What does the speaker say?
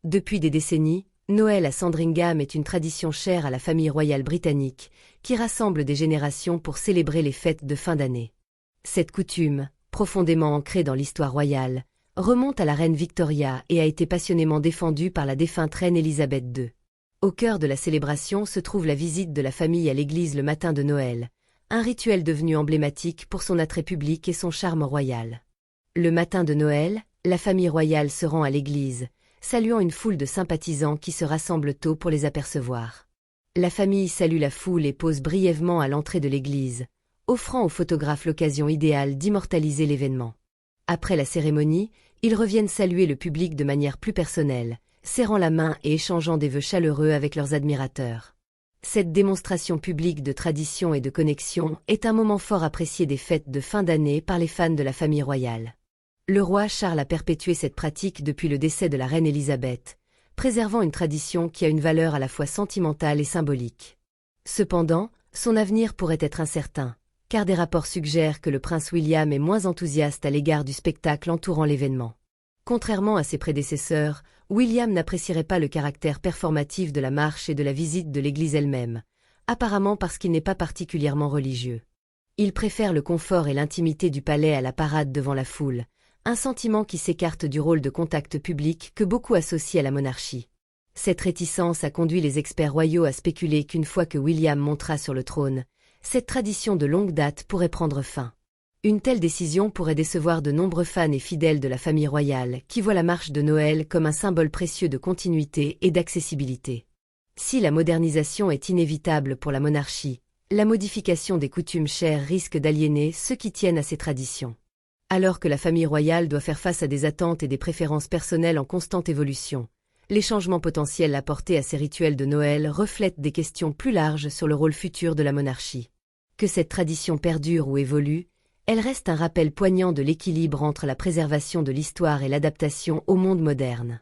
Depuis des décennies, Noël à Sandringham est une tradition chère à la famille royale britannique, qui rassemble des générations pour célébrer les fêtes de fin d'année. Cette coutume, profondément ancrée dans l'histoire royale, remonte à la reine Victoria et a été passionnément défendue par la défunte reine Élisabeth II. Au cœur de la célébration se trouve la visite de la famille à l'église le matin de Noël, un rituel devenu emblématique pour son attrait public et son charme royal. Le matin de Noël, la famille royale se rend à l'église, saluant une foule de sympathisants qui se rassemblent tôt pour les apercevoir. La famille salue la foule et pose brièvement à l'entrée de l'église, offrant aux photographes l'occasion idéale d'immortaliser l'événement. Après la cérémonie, ils reviennent saluer le public de manière plus personnelle, serrant la main et échangeant des vœux chaleureux avec leurs admirateurs. Cette démonstration publique de tradition et de connexion est un moment fort apprécié des fêtes de fin d'année par les fans de la famille royale. Le roi Charles a perpétué cette pratique depuis le décès de la reine Élisabeth, préservant une tradition qui a une valeur à la fois sentimentale et symbolique. Cependant, son avenir pourrait être incertain, car des rapports suggèrent que le prince William est moins enthousiaste à l'égard du spectacle entourant l'événement. Contrairement à ses prédécesseurs, William n'apprécierait pas le caractère performatif de la marche et de la visite de l'église elle-même, apparemment parce qu'il n'est pas particulièrement religieux. Il préfère le confort et l'intimité du palais à la parade devant la foule, un sentiment qui s'écarte du rôle de contact public que beaucoup associent à la monarchie. Cette réticence a conduit les experts royaux à spéculer qu'une fois que William montera sur le trône, cette tradition de longue date pourrait prendre fin. Une telle décision pourrait décevoir de nombreux fans et fidèles de la famille royale qui voient la marche de Noël comme un symbole précieux de continuité et d'accessibilité. Si la modernisation est inévitable pour la monarchie, la modification des coutumes chères risque d'aliéner ceux qui tiennent à ces traditions. Alors que la famille royale doit faire face à des attentes et des préférences personnelles en constante évolution, les changements potentiels apportés à ces rituels de Noël reflètent des questions plus larges sur le rôle futur de la monarchie. Que cette tradition perdure ou évolue, elle reste un rappel poignant de l'équilibre entre la préservation de l'histoire et l'adaptation au monde moderne.